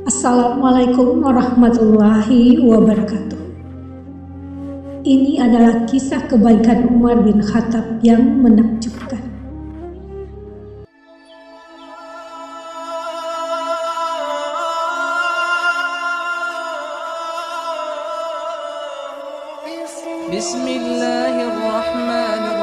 Assalamualaikum warahmatullahi wabarakatuh. Ini adalah kisah kebaikan Umar bin Khattab yang menakjubkan. Bismillahirrahmanirrahim.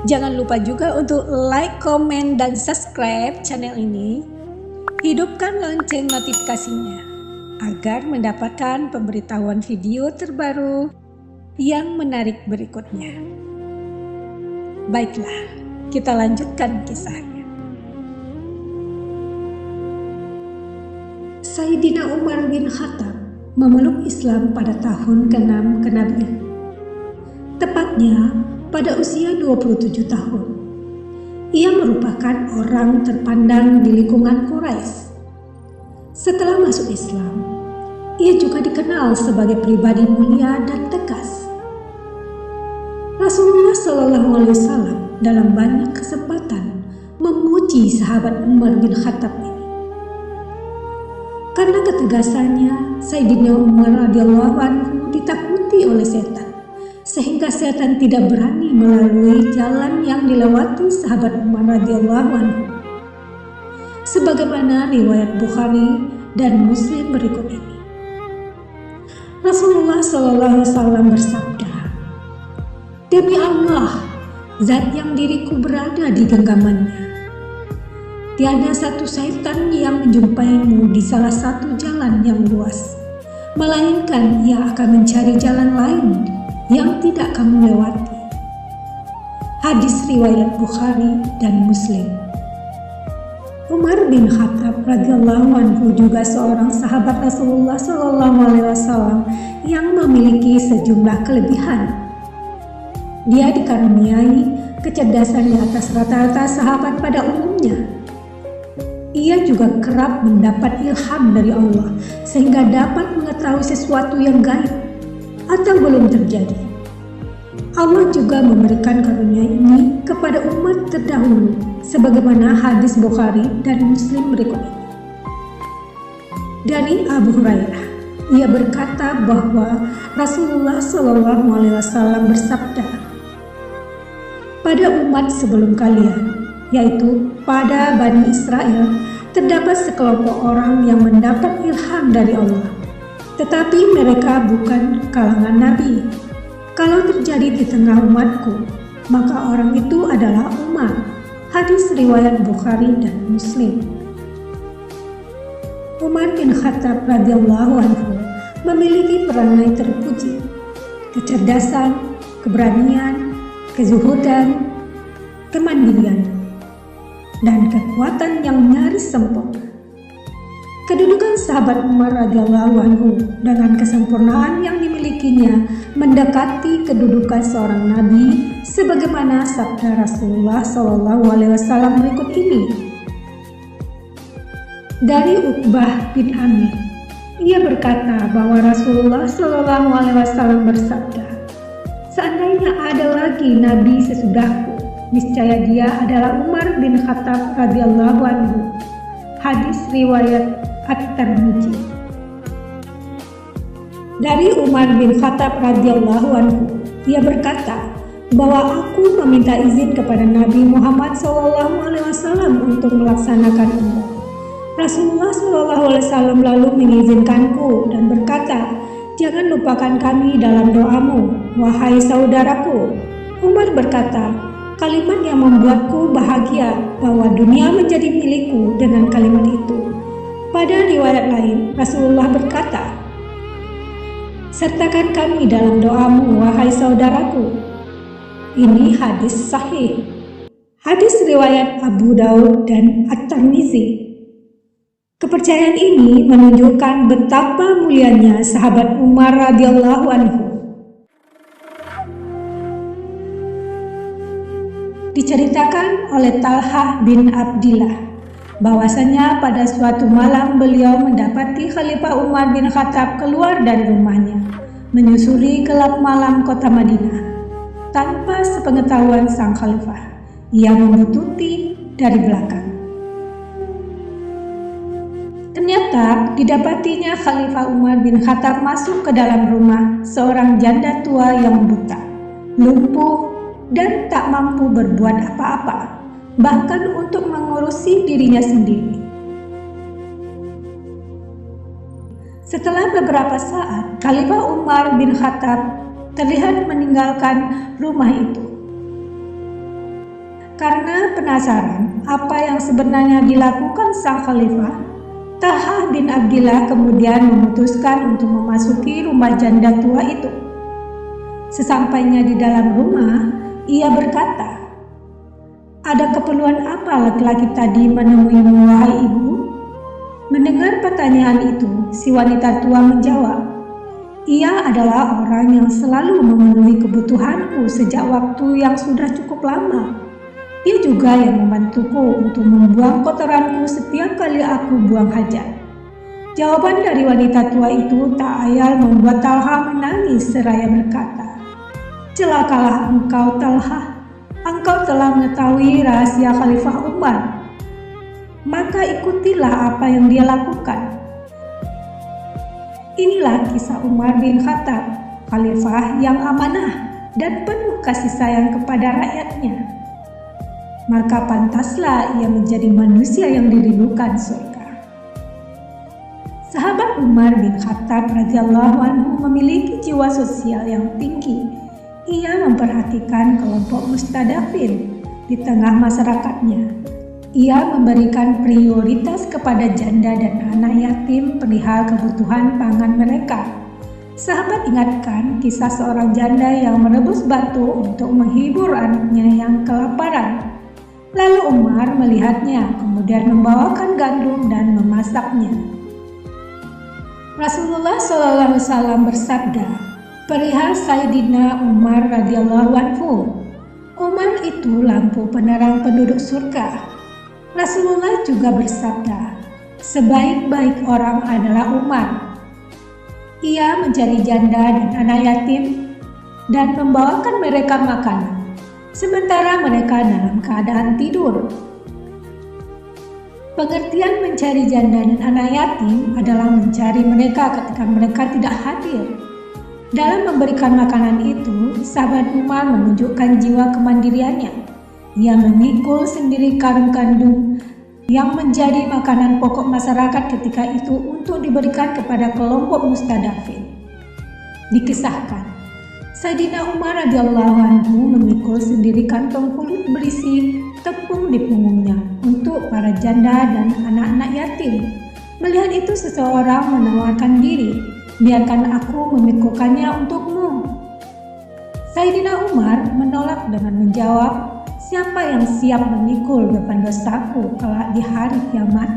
Jangan lupa juga untuk like, komen, dan subscribe channel ini. Hidupkan lonceng notifikasinya agar mendapatkan pemberitahuan video terbaru yang menarik berikutnya. Baiklah, kita lanjutkan kisahnya. Sayyidina Umar bin Khattab memeluk Islam pada tahun ke-6 kenabian. Tepatnya pada usia 27 tahun. Ia merupakan orang terpandang di lingkungan Quraisy. Setelah masuk Islam, ia juga dikenal sebagai pribadi mulia dan tegas. Rasulullah SAW dalam banyak kesempatan memuji sahabat Umar bin Khattab ini. Karena ketegasannya, Sayyidina Umar radhiyallahu anhu ditakuti oleh setan, sehingga setan tidak berani melalui jalan yang dilewati sahabat Umar radhiyallahu anhu. Sebagaimana riwayat Bukhari dan Muslim berikut ini. Rasulullah SAW bersabda, "Demi Allah, zat yang diriku berada di genggamannya, tiada satu syaitan yang menjumpaimu di salah satu jalan yang luas, melainkan ia akan mencari jalan lain yang tidak kamu lewati." Hadis riwayat Bukhari dan Muslim. Umar bin Khattab radhiyallahu anhu juga seorang sahabat Rasulullah SAW yang memiliki sejumlah kelebihan. Dia dikaruniai kecerdasan di atas rata-rata sahabat pada umumnya. Ia juga kerap mendapat ilham dari Allah sehingga dapat mengetahui sesuatu yang gaib atau belum terjadi. Allah juga memberikan karunia ini kepada umat terdahulu sebagaimana hadis Bukhari dan Muslim berikut ini. Dari Abu Hurairah, ia berkata bahwa Rasulullah SAW bersabda, "Pada umat sebelum kalian, yaitu pada Bani Israel, terdapat sekelompok orang yang mendapat ilham dari Allah, tetapi mereka bukan kalangan nabi. Kalau terjadi di tengah umatku, maka orang itu adalah Umar." Hadis riwayat Bukhari dan Muslim. Umar bin Khattab radhiyallahu anhu memiliki perangai terpuji, kecerdasan, keberanian, kezuhudan, kemandirian, dan kekuatan yang nyaris sempurna. Kedudukan sahabat Umar radhiyallahu anhu dengan kesempurnaan yang dimilikinya mendekati kedudukan seorang nabi sebagaimana sabda Rasulullah SAW berikut ini. Dari Uqbah bin Amir, ia berkata bahwa Rasulullah SAW bersabda, "Seandainya ada lagi nabi sesudahku, niscaya dia adalah Umar bin Khattab radhiyallahu anhu." Hadis riwayat At-Tirmidzi. Dari Umar bin Khattab radhiyallahu anhu, ia berkata bahwa aku meminta izin kepada Nabi Muhammad SAW untuk melaksanakan umrah. Rasulullah SAW lalu mengizinkanku dan berkata, "Jangan lupakan kami dalam doamu, wahai saudaraku." Umar berkata, "Kalimat yang membuatku bahagia bahwa dunia menjadi milikku dengan kalimat itu." Pada riwayat lain, Rasulullah berkata, "Sertakan kami dalam doamu, wahai saudaraku." Ini hadis sahih. Hadis riwayat Abu Daud dan At-Tirmidzi. Kepercayaan ini menunjukkan betapa mulianya sahabat Umar radhiyallahu anhu. Diceritakan oleh Talhah bin Abdillah bahwasanya pada suatu malam beliau mendapati Khalifah Umar bin Khattab keluar dari rumahnya menyusuri gelap malam kota Madinah. Tanpa sepengetahuan sang khalifah, ia membututi dari belakang. Ternyata didapatinya Khalifah Umar bin Khattab masuk ke dalam rumah seorang janda tua yang buta, lumpuh, dan tak mampu berbuat apa-apa, bahkan untuk mengurusi dirinya sendiri. Setelah beberapa saat, Khalifah Umar bin Khattab terlihat meninggalkan rumah itu. Karena penasaran apa yang sebenarnya dilakukan sang khalifah, Talha bin Abdillah kemudian memutuskan untuk memasuki rumah janda tua itu. Sesampainya di dalam rumah, ia berkata, "Ada keperluan apa laki-laki tadi menemuimu, wahai ibu?" Mendengar pertanyaan itu, si wanita tua menjawab, "Ia adalah orang yang selalu memenuhi kebutuhanku sejak waktu yang sudah cukup lama. Dia juga yang membantuku untuk membuang kotoranku setiap kali aku buang hajat." Jawaban dari wanita tua itu tak ayal membuat Talha menangis seraya berkata, "Celakalah engkau, Talha. Engkau telah mengetahui rahasia Khalifah Umar. Maka ikutilah apa yang dia lakukan." Inilah kisah Umar bin Khattab, khalifah yang amanah dan penuh kasih sayang kepada rakyatnya. Maka pantaslah ia menjadi manusia yang dirindukan surga. Sahabat Umar bin Khattab radhiyallahu anhu memiliki jiwa sosial yang tinggi. Ia memperhatikan kelompok mustadafin di tengah masyarakatnya. Ia memberikan prioritas kepada janda dan anak yatim perihal kebutuhan pangan mereka. Sahabat ingatkan kisah seorang janda yang merebus batu untuk menghibur anaknya yang kelaparan. Lalu Umar melihatnya, kemudian membawakan gandum dan memasaknya. Rasulullah SAW bersabda perihal Sayyidina Umar radhiyallahu anhu, "Umar itu lampu penerang penduduk surga." Rasulullah juga bersabda, "Sebaik-baik orang adalah Umar. Ia mencari janda dan anak yatim dan membawakan mereka makanan, sementara mereka dalam keadaan tidur." Pengertian mencari janda dan anak yatim adalah mencari mereka ketika mereka tidak hadir. Dalam memberikan makanan itu, sahabat Umar menunjukkan jiwa kemandiriannya. Ia memikul sendiri karung gandum yang menjadi makanan pokok masyarakat ketika itu untuk diberikan kepada kelompok mustadafin. Dikisahkan, Sayyidina Umar radhiyallahu anhu memikul sendiri kantong kulit berisi tepung di punggungnya untuk para janda dan anak-anak yatim. Melihat itu seseorang menawarkan diri, "Biarkan aku memikulkannya untukmu." Sayyidina Umar menolak dengan menjawab, "Siapa yang siap memikul beban dosaku kelak di hari kiamat?"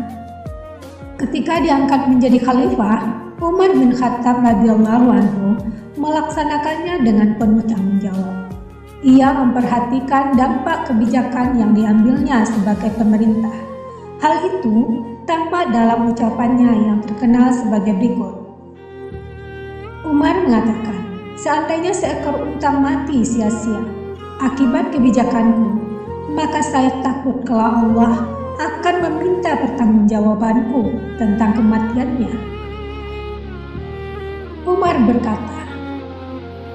Ketika diangkat menjadi khalifah, Umar bin Khattab radhiyallahu anhu melaksanakannya dengan penuh tanggung jawab. Ia memperhatikan dampak kebijakan yang diambilnya sebagai pemerintah. Hal itu tampak dalam ucapannya yang terkenal sebagai berikut. Umar mengatakan, "Seandainya seekor unta mati sia-sia akibat kebijakanku, maka saya takut kalau Allah akan meminta pertanggungjawabanku tentang kematiannya." Umar berkata,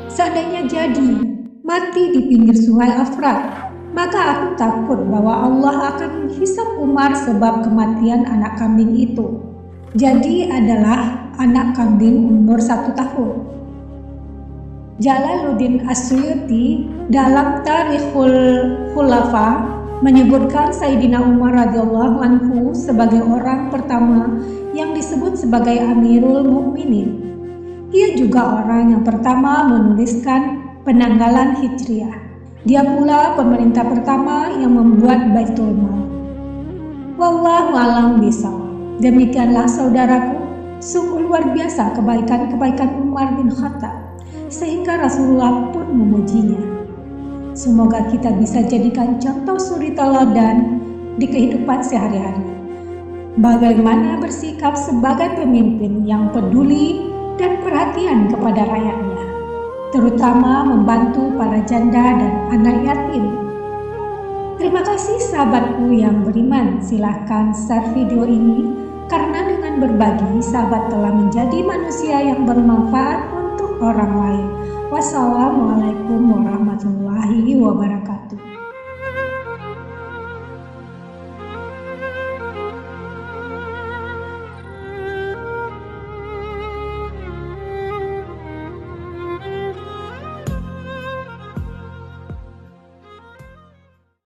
"Seandainya jadi mati di pinggir sungai Afrat, maka aku takut bahwa Allah akan menghisap Umar sebab kematian anak kambing itu. Jadi adalah anak kambing umur 1 tahun." Jalaluddin As-Suyuti dalam Tarikhul Khulafa menyebutkan Sayyidina Umar radhiyallahu anhu sebagai orang pertama yang disebut sebagai Amirul Mukminin. Ia juga orang yang pertama menuliskan penanggalan Hijriah. Dia pula pemerintah pertama yang membuat Baitul Mal. Wallahu a'lam bishawab. Demikianlah saudaraku, sungguh luar biasa kebaikan-kebaikan Umar bin Khattab, sehingga Rasulullah pun memujinya. Semoga kita bisa jadikan contoh suri teladan di kehidupan sehari-hari. Bagaimana bersikap sebagai pemimpin yang peduli dan perhatian kepada rakyatnya, terutama membantu para janda dan anak yatim. Terima kasih sahabatku yang beriman. Silahkan share video ini karena dengan berbagi sahabat telah menjadi manusia yang bermanfaat untuk orang lain. Wassalamualaikum warahmatullahi wabarakatuh.